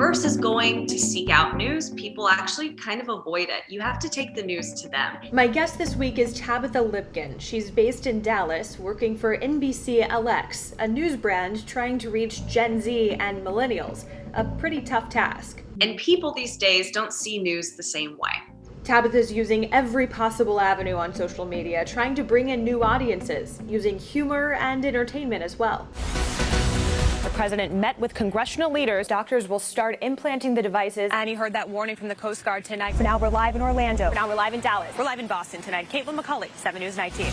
versus going to seek out news, people actually kind of avoid it. You have to take the news to them. My guest this week is Tabitha Lipkin. She's based in Dallas, working for NBCLX, a news brand trying to reach Gen Z and Millenials. A pretty tough task. And people these days don't see news the same way. Tabitha's using every possible avenue on social media, trying to bring in new audiences, using humor and entertainment as well. The president met with congressional leaders. Doctors will start implanting the devices. And he heard that warning from the Coast Guard tonight. For now, we're live in Orlando. For now, we're live in Dallas. We're live in Boston tonight. Caitlin McCulley, 7 News 19.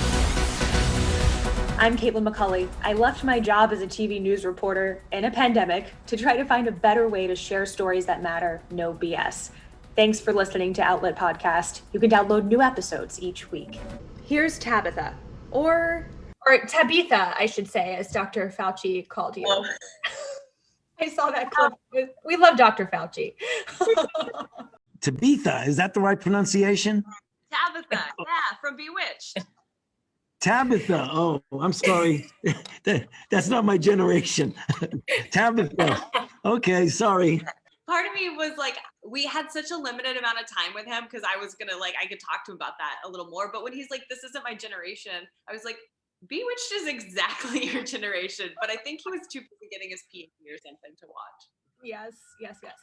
I'm Caitlin McCulley. I left my job as a TV news reporter in a pandemic to try to find a better way to share stories that matter, no BS. Thanks for listening to Outlet Podcast. You can download new episodes each week. Here's Tabitha, or Tabitha, I should say, as Dr. Fauci called you. Oh. I saw that clip. We love Dr. Fauci. Tabitha, is that the right pronunciation? Tabitha, yeah, from Bewitched. Tabitha, oh, I'm sorry. That's not my generation. Tabitha, okay, sorry. Part of me was like, we had such a limited amount of time with him because I was gonna I could talk to him about that a little more. But when he's like, this isn't my generation, I was like, Bewitched is exactly your generation. But I think he was too busy getting his PhD or something to watch. Yes.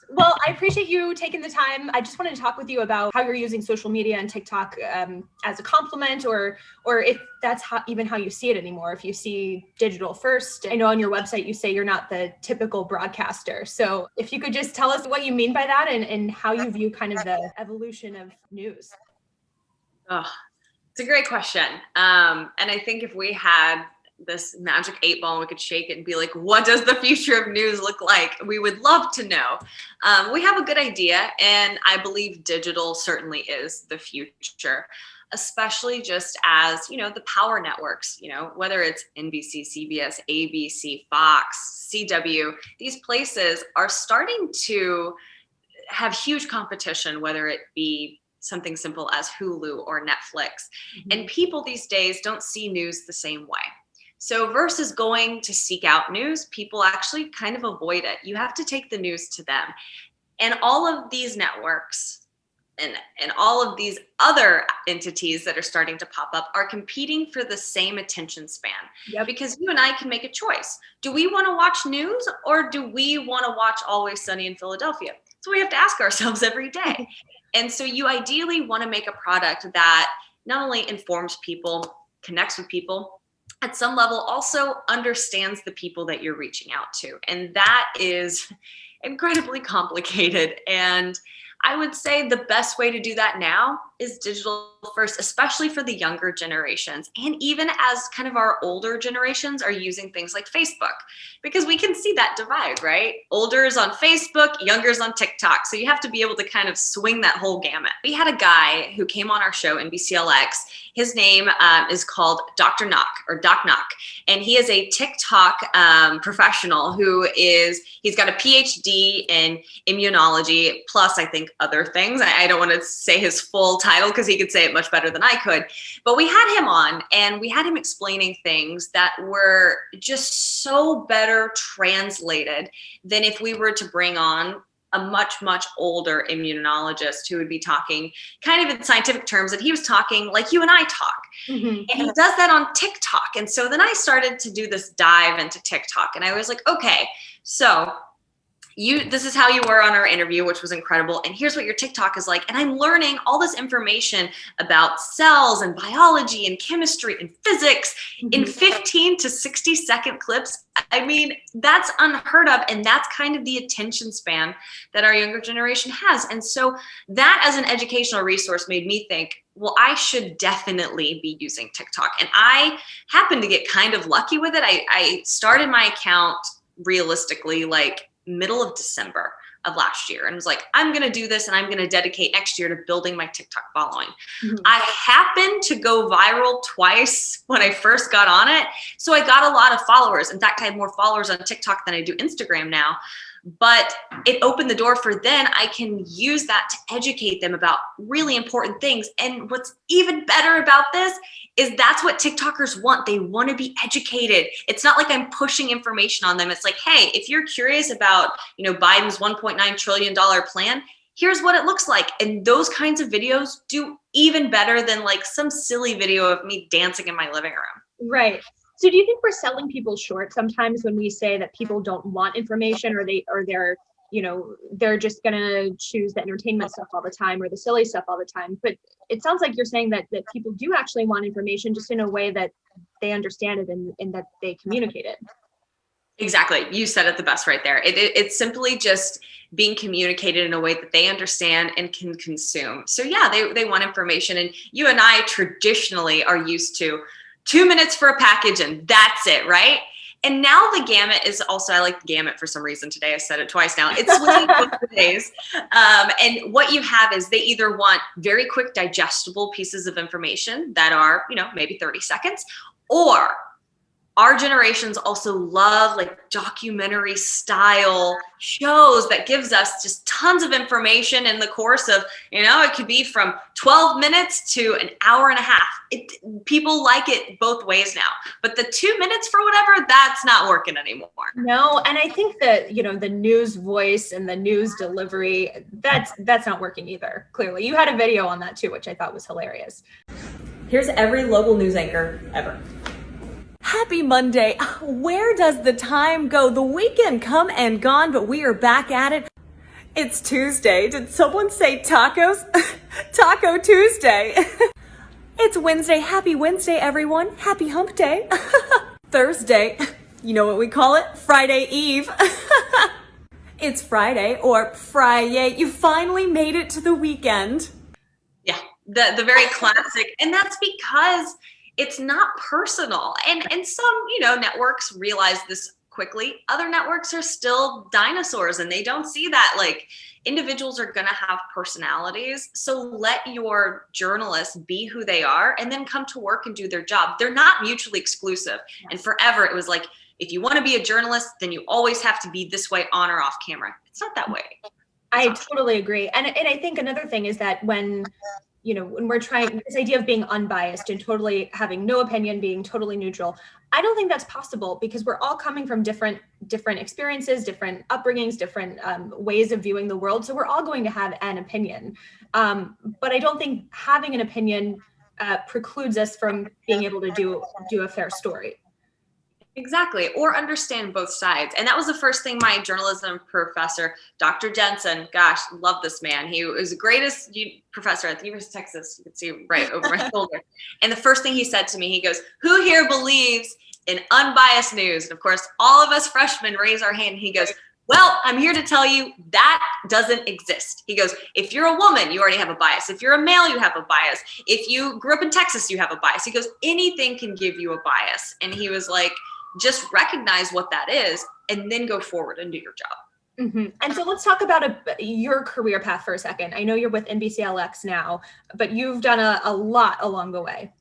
Well, I appreciate you taking the time. I just wanted to talk with you about how you're using social media and TikTok as a compliment, or if that's even how you see it anymore. If you see digital first, I know on your website you say you're not the typical broadcaster. So if you could just tell us what you mean by that and how you view kind of the evolution of news. Oh, it's a great question. And I think if we had this magic 8-ball, we could shake it and be like, what does the future of news look like? We would love to know. We have a good idea, and I believe digital certainly is the future, especially just as, the power networks, whether it's NBC, CBS, ABC, Fox, CW, these places are starting to have huge competition, whether it be something simple as Hulu or Netflix. Mm-hmm. And people these days don't see news the same way. So versus going to seek out news, people actually kind of avoid it. You have to take the news to them. And all of these networks and all of these other entities that are starting to pop up are competing for the same attention span. Yep. Because you and I can make a choice. Do we want to watch news, or do we want to watch Always Sunny in Philadelphia? So we have to ask ourselves every day. And so you ideally want to make a product that not only informs people, connects with people, at some level also understands the people that you're reaching out to. And that is incredibly complicated. And I would say the best way to do that now is digital first, especially for the younger generations. And even as kind of our older generations are using things like Facebook, because we can see that divide, right? Older is on Facebook, younger is on TikTok. So you have to be able to kind of swing that whole gamut. We had a guy who came on our show, NBCLX. His name is called Dr. Knock, or Doc Knock. And he is a TikTok professional he's got a PhD in immunology, plus I think other things. I don't want to say his full title because he could say it much better than I could. But we had him on, and we had him explaining things that were just so better translated than if we were to bring on a much, much older immunologist who would be talking kind of in scientific terms, and he was talking like you and I talk. Mm-hmm. And he does that on TikTok. And so then I started to do this dive into TikTok, and I was like, okay, so this is how you were on our interview, which was incredible. And here's what your TikTok is like. And I'm learning all this information about cells and biology and chemistry and physics in 15 to 60 second clips. I mean, that's unheard of. And that's kind of the attention span that our younger generation has. And so that as an educational resource made me think, well, I should definitely be using TikTok. And I happened to get kind of lucky with it. I started my account realistically middle of December of last year, and was like, I'm going to do this, and I'm going to dedicate next year to building my TikTok following. Mm-hmm. I happened to go viral twice when I first got on it. So I got a lot of followers. In fact, I have more followers on TikTok than I do Instagram now. but it opened the door for then I can use that to educate them about really important things. And what's even better about this is that's what TikTokers want. They want to be educated. It's not like I'm pushing information on them. It's like, hey, if you're curious about, Biden's $1.9 trillion plan, here's what it looks like. And those kinds of videos do even better than like some silly video of me dancing in my living room. Right. So do you think we're selling people short sometimes when we say that people don't want information, or they're just gonna choose the entertainment stuff all the time or the silly stuff all the time? But it sounds like you're saying that people do actually want information, just in a way that they understand it and that they communicate it. Exactly. You said it the best right there. It's simply just being communicated in a way that they understand and can consume. So yeah, they want information. And you and I traditionally are used to 2 minutes for a package and that's it, right? And now the gamut is also, I like the gamut for some reason today. I said it twice now. It's switching both ways. And what you have is they either want very quick digestible pieces of information that are, maybe 30 seconds, or our generations also love like documentary style shows that gives us just tons of information in the course of, it could be from 12 minutes to an hour and a half. People like it both ways now, but the 2 minutes for whatever, that's not working anymore. No. And I think that, the news voice and the news delivery, that's not working either. Clearly you had a video on that too, which I thought was hilarious. Here's every local news anchor ever. Happy Monday. Where does the time go? The weekend come and gone, but we are back at it. It's Tuesday. Did someone say tacos? Taco Tuesday. It's Wednesday. Happy Wednesday, everyone. Happy hump day. Thursday. You know what we call it? Friday Eve. It's Friday or Friday. You finally made it to the weekend. Yeah, the very classic. And that's because it's not personal. And some, networks realize this quickly. Other networks are still dinosaurs and they don't see that. Like, individuals are going to have personalities. So let your journalists be who they are and then come to work and do their job. They're not mutually exclusive. Yes. And forever it was like, if you want to be a journalist, then you always have to be this way on or off camera. It's not that way. I totally agree. And I think another thing is that when we're trying this idea of being unbiased and totally having no opinion, being totally neutral, I don't think that's possible because we're all coming from different experiences, different upbringings, different ways of viewing the world. So we're all going to have an opinion. But I don't think having an opinion precludes us from being able to do a fair story. Exactly. Or understand both sides. And that was the first thing my journalism professor, Dr. Jensen, gosh, love this man. He was the greatest professor at the University of Texas. You can see right over my shoulder. And the first thing he said to me, he goes, "Who here believes in unbiased news?" And of course, all of us freshmen raise our hand. And he goes, "Well, I'm here to tell you that doesn't exist." He goes, "If you're a woman, you already have a bias. If you're a male, you have a bias. If you grew up in Texas, you have a bias." He goes, "Anything can give you a bias." And he was like, just recognize what that is and then go forward and do your job. Mm-hmm. And so let's talk about your career path for a second. I know you're with NBCLX now, but you've done a lot along the way.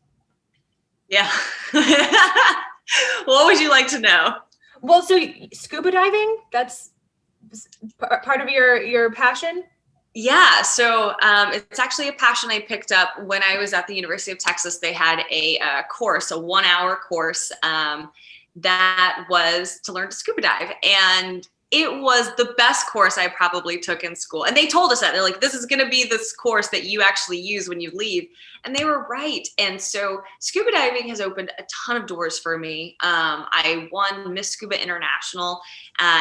Yeah. What would you like to know? Well, so scuba diving, that's part of your passion? Yeah, so it's actually a passion I picked up when I was at the University of Texas. They had a course, a 1-hour course that was to learn to scuba dive. And it was the best course I probably took in school. And they told us that. They're like, this is going to be this course that you actually use when you leave. And they were right. And so scuba diving has opened a ton of doors for me. I won Miss Scuba International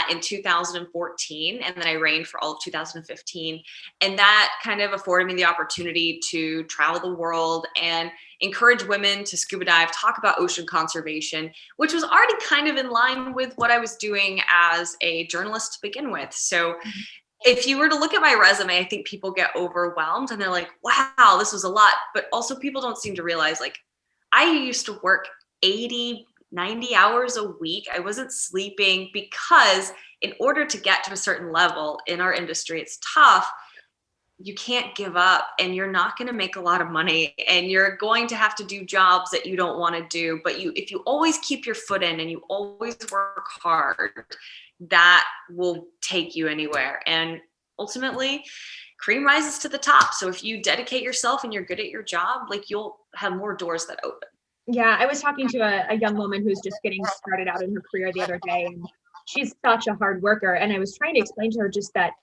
in 2014, and then I reigned for all of 2015. And that kind of afforded me the opportunity to travel the world and encourage women to scuba dive, talk about ocean conservation, which was already kind of in line with what I was doing as a journalist to begin with. So if you were to look at my resume, I think people get overwhelmed and they're like, wow, this was a lot. But also people don't seem to realize, like, I used to work 80, 90 hours a week. I wasn't sleeping because in order to get to a certain level in our industry, it's tough. You can't give up and you're not going to make a lot of money and you're going to have to do jobs that you don't want to do. But if you always keep your foot in and you always work hard, that will take you anywhere. And ultimately, cream rises to the top. So if you dedicate yourself and you're good at your job, like you'll have more doors that open. Yeah, I was talking to a young woman who's just getting started out in her career the other day, and she's such a hard worker. And I was trying to explain to her just that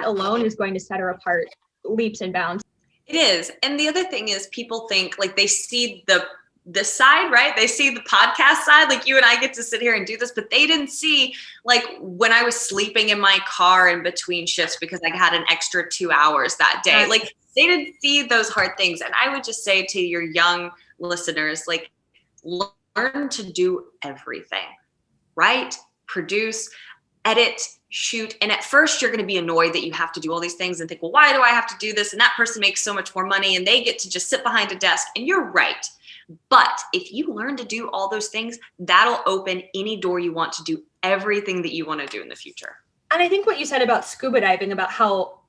alone is going to set her apart leaps and bounds. It is. And the other thing is people think like they see this side, right? They see the podcast side, like you and I get to sit here and do this, but they didn't see like when I was sleeping in my car in between shifts because I had an extra 2 hours that day. Like they didn't see those hard things. And I would just say to your young listeners, like learn to do everything, write, produce, edit, shoot. And at first you're going to be annoyed that you have to do all these things and think, well, why do I have to do this? And that person makes so much more money and they get to just sit behind a desk. And you're right. But if you learn to do all those things, that'll open any door you want to do everything that you want to do in the future. And I think what you said about scuba diving, about how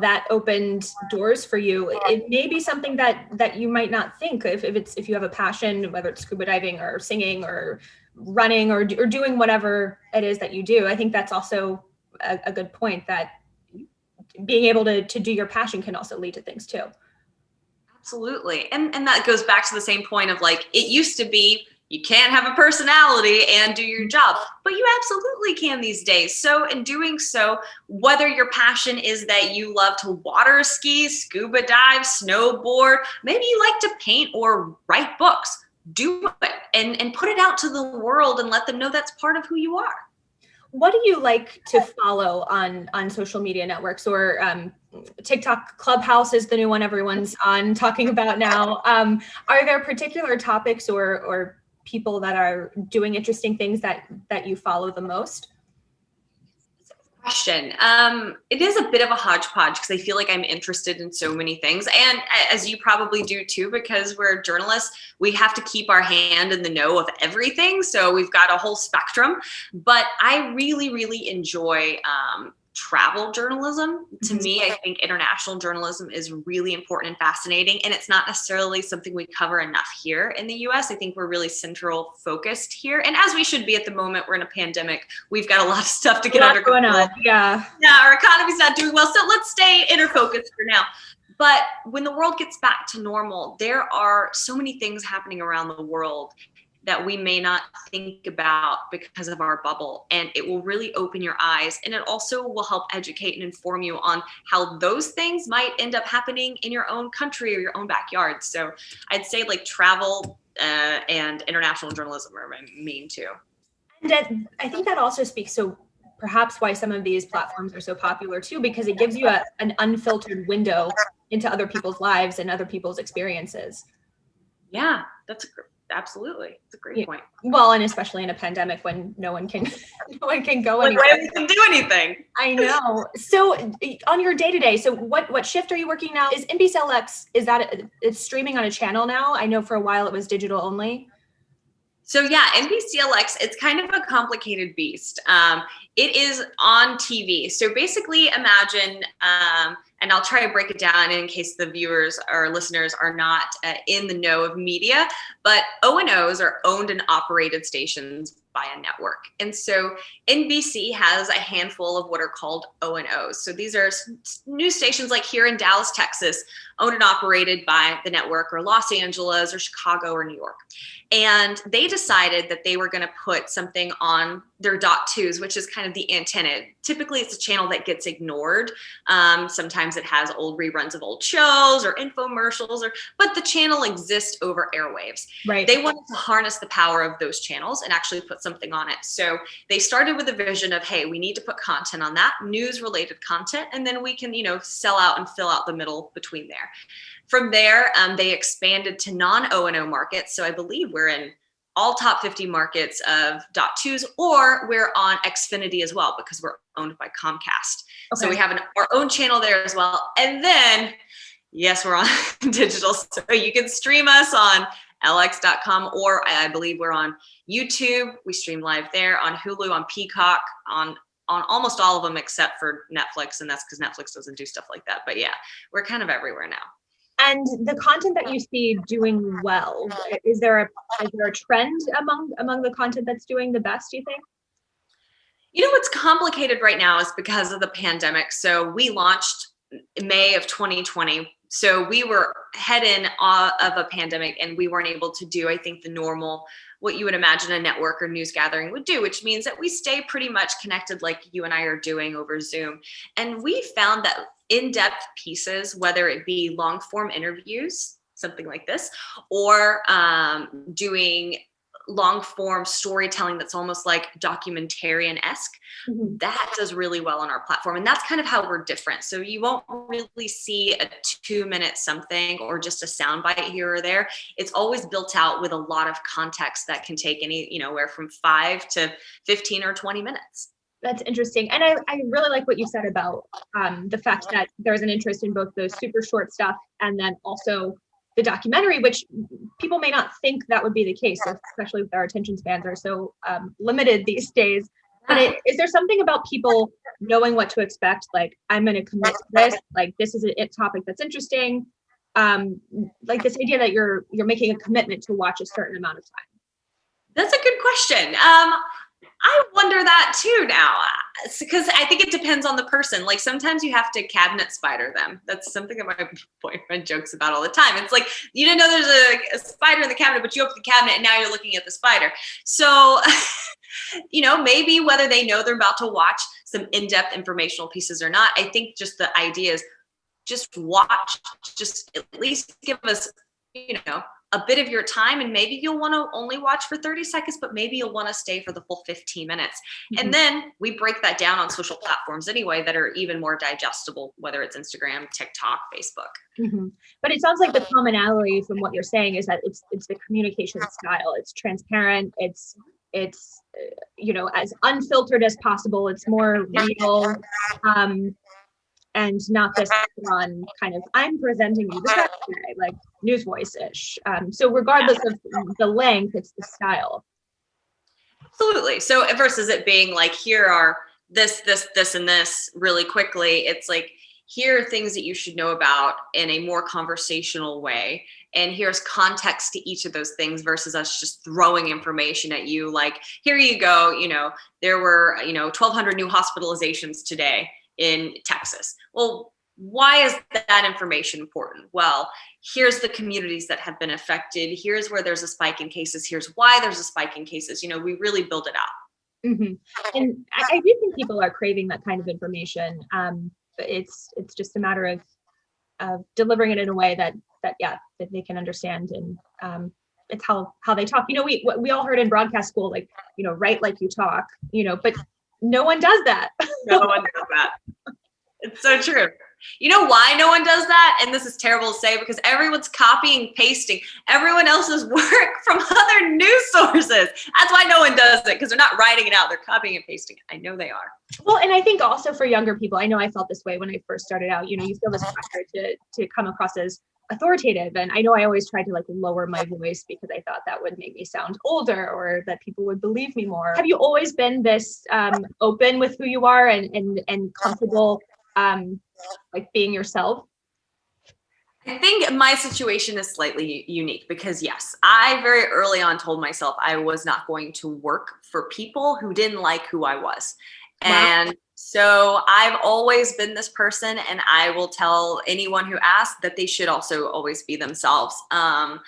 that opened doors for you, it may be something that you might not think if you have a passion, whether it's scuba diving or singing or running or doing whatever it is that you do. I think that's also a good point, that being able to do your passion can also lead to things too. Absolutely. And that goes back to the same point of like, it used to be you can't have a personality and do your job, but you absolutely can these days. So in doing so, whether your passion is that you love to water ski, scuba dive, snowboard, maybe you like to paint or write books, do it and put it out to the world and let them know that's part of who you are. What do you like to follow on social media networks, or TikTok? Clubhouse is the new one everyone's on talking about now. Are there particular topics or people that are doing interesting things that you follow the most? Question. It is a bit of a hodgepodge because I feel like I'm interested in so many things. And as you probably do too, because we're journalists, we have to keep our hand in the know of everything. So we've got a whole spectrum. But I really, really enjoy travel journalism. To me, I think international journalism is really important and fascinating. And it's not necessarily something we cover enough here in the US. I think we're really central focused here. And as we should be at the moment, we're in a pandemic. We've got a lot of stuff to get under control. Going on. Yeah, our economy's not doing well. So let's stay inner-focused for now. But when the world gets back to normal, there are so many things happening around the world that we may not think about because of our bubble. And it will really open your eyes. And it also will help educate and inform you on how those things might end up happening in your own country or your own backyard. So I'd say like travel and international journalism are my main two. And I think that also speaks to perhaps why some of these platforms are so popular too, because it gives you an unfiltered window into other people's lives and other people's experiences. Yeah, absolutely. It's a great point. Well, and especially in a pandemic when no one can go anywhere. When we can do anything. I know. So on your day-to-day, so what shift are you working now? Is NBCLX, it's streaming on a channel now? I know for a while it was digital only. So yeah, NBCLX, it's kind of a complicated beast. It is on TV. So basically imagine, and I'll try to break it down in case the viewers or listeners are not in the know of media, but O&Os are owned and operated stations by a network. And so NBC has a handful of what are called O&Os. So these are news stations like here in Dallas, Texas, owned and operated by the network, or Los Angeles or Chicago or New York. And they decided that they were going to put something on their .2s, which is kind of the antenna. Typically, it's a channel that gets ignored. Sometimes it has old reruns of old shows or infomercials, but the channel exists over airwaves. Right. They wanted to harness the power of those channels and actually put something on it. So they started with a vision of, hey, we need to put content on that, news-related content, and then we can, sell out and fill out the middle between there. From there, they expanded to non-O&O markets. So I believe we're in all top 50 markets of .2s, or we're on Xfinity as well because we're owned by Comcast. Okay. So we have our own channel there as well. And then, yes, we're on digital. So you can stream us on lx.com, or I believe we're on YouTube. We stream live there, on Hulu, on Peacock, on almost all of them except for Netflix. And that's because Netflix doesn't do stuff like that. But yeah, we're kind of everywhere now. And the content that you see doing well, is there a trend among the content that's doing the best, do you think? You know what's complicated right now is because of the pandemic. So we launched in May of 2020. So we were head in of a pandemic, and we weren't able to do, I think, the normal, what you would imagine a network or news gathering would do, which means that we stay pretty much connected like you and I are doing over Zoom. And we found that in-depth pieces, whether it be long form interviews, something like this, or doing long form storytelling that's almost like documentarian-esque, that does really well on our platform. And that's kind of how we're different. So you won't really see a 2-minute something or just a soundbite here or there. It's always built out with a lot of context that can take anywhere from 5 to 15 or 20 minutes. That's interesting. And I really like what you said about the fact that there's an interest in both the super short stuff and then also the documentary, which people may not think that would be the case, especially with our attention spans are so limited these days. But is there something about people knowing what to expect? Like, I'm going to commit to this. Like, this is a topic that's interesting. Like this idea that you're making a commitment to watch a certain amount of time. That's a good question. I wonder that too now, because I think it depends on the person. Like sometimes you have to cabinet spider them. That's something that my boyfriend jokes about all the time. It's like, you didn't know there's a spider in the cabinet, but you open the cabinet and now you're looking at the spider. So, maybe whether they know they're about to watch some in-depth informational pieces or not, I think just the idea is just watch, just at least give us, a bit of your time, and maybe you'll want to only watch for 30 seconds, but maybe you'll want to stay for the full 15 minutes. And then we break that down on social platforms anyway that are even more digestible, whether it's Instagram, TikTok, Facebook. But it sounds like the commonality from what you're saying is that it's the communication style. It's transparent. It's as unfiltered as possible. It's more real. And not this one kind of, I'm presenting you the facts today, like News Voice-ish. So regardless of the length, it's the style. Absolutely. So versus it being like, here are this, and this really quickly, it's like, here are things that you should know about in a more conversational way. And here's context to each of those things versus us just throwing information at you. Like, here you go, there were, 1,200 new hospitalizations today in Texas. Well, why is that information important? Well, here's the communities that have been affected. Here's where there's a spike in cases. Here's why there's a spike in cases. We really build it out. And I do think people are craving that kind of information. But it's just a matter of delivering it in a way that they can understand. And it's how they talk. We all heard in broadcast school, like, write like you talk, but no one does that. No one does that. It's so true. You know why no one does that? And this is terrible to say, because everyone's copying, pasting everyone else's work from other news sources. That's why no one does it, because they're not writing it out. They're copying and pasting it. I know they are. Well, and I think also for younger people, I know I felt this way when I first started out, you feel this pressure to come across as authoritative. And I know I always tried to lower my voice because I thought that would make me sound older or that people would believe me more. Have you always been this open with who you are and comfortable being yourself? I think my situation is slightly unique because yes, I very early on told myself I was not going to work for people who didn't like who I was. Wow. And so I've always been this person, and I will tell anyone who asks that they should also always be themselves. And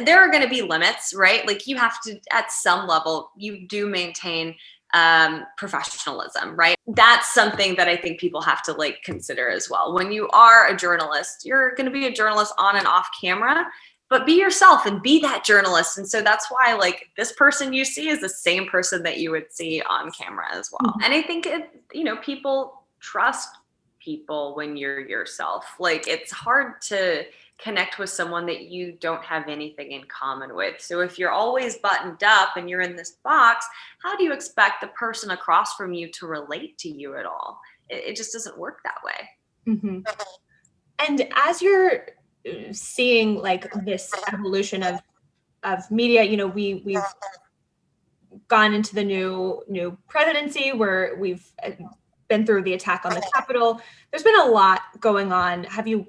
there are going to be limits, right? Like you have to, at some level, you do maintain professionalism, right? That's something that I think people have to consider as well. When you are a journalist, you're going to be a journalist on and off camera, but be yourself and be that journalist. And so that's why this person you see is the same person that you would see on camera as well. And I think people trust people when you're yourself. It's hard to connect with someone that you don't have anything in common with. So if you're always buttoned up and you're in this box, how do you expect the person across from you to relate to you at all? It just doesn't work that way. And as you're seeing this evolution of media, we've gone into the new presidency where we've been through the attack on the Capitol. There's been a lot going on. Have you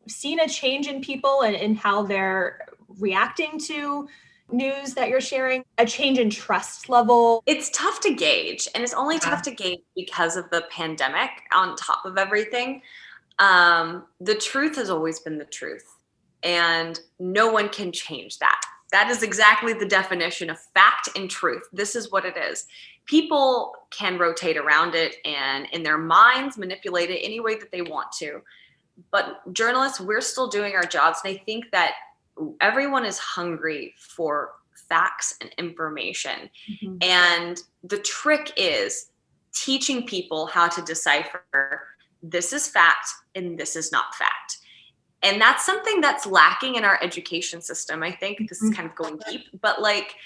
seen a change in people and in how they're reacting to news that you're sharing? A change in trust level? It's tough to gauge, and it's only tough to gauge because of the pandemic on top of everything. The truth has always been the truth, and no one can change that. That is exactly the definition of fact and truth. This is what it is. People can rotate around it and in their minds manipulate it any way that they want to. But journalists, we're still doing our jobs. And I think that everyone is hungry for facts and information. Mm-hmm. And the trick is teaching people how to decipher this is fact and this is not fact. And that's something that's lacking in our education system. I think this is kind of going deep, but like,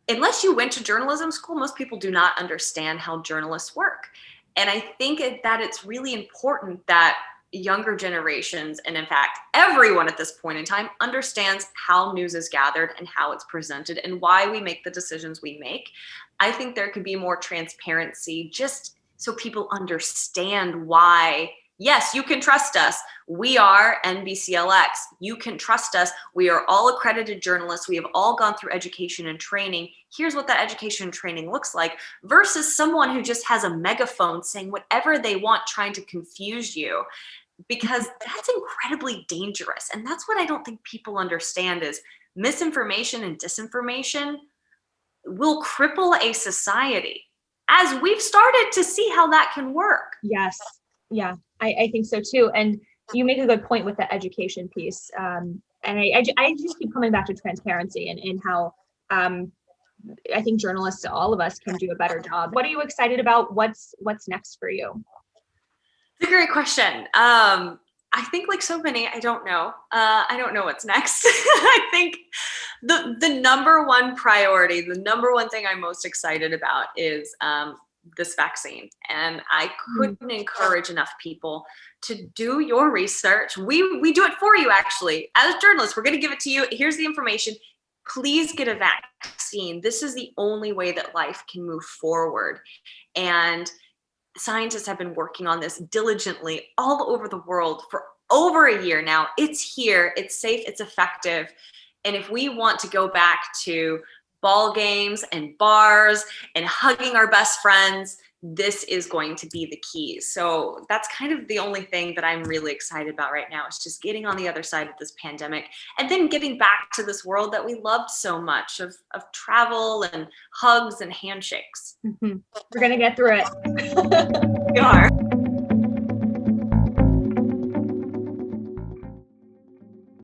unless you went to journalism school, most people do not understand how journalists work. And I think that it's really important that younger generations, and in fact, everyone at this point in time, understands how news is gathered and how it's presented and why we make the decisions we make. I think there could be more transparency just so people understand why. Yes, you can trust us. We are NBCLX. You can trust us. We are all accredited journalists. We have all gone through education and training. Here's what that education and training looks like versus someone who just has a megaphone saying whatever they want, trying to confuse you, because that's incredibly dangerous. And that's what I don't think people understand is misinformation and disinformation will cripple a society, as we've started to see how that can work. Yes. Yeah, I think so too. And you make a good point with the education piece. And I just keep coming back to transparency and how I think journalists, all of us, can do a better job. What are you excited about? What's next for you? It's a great question. I think like so many, I don't know. I don't know what's next. I think the number one priority, the number one thing I'm most excited about is this vaccine. And I couldn't encourage enough people to do your research. We do it for you, actually. As journalists, we're going to give it to you. Here's the information. Please get a vaccine. This is the only way that life can move forward. And scientists have been working on this diligently all over the world for over a year now. It's here, it's safe, it's effective. And if we want to go back to ball games and bars and hugging our best friends, this is going to be the key. So that's kind of the only thing that I'm really excited about right now, is just getting on the other side of this pandemic and then getting back to this world that we loved so much of travel and hugs and handshakes. Mm-hmm. We're going to get through it. We are.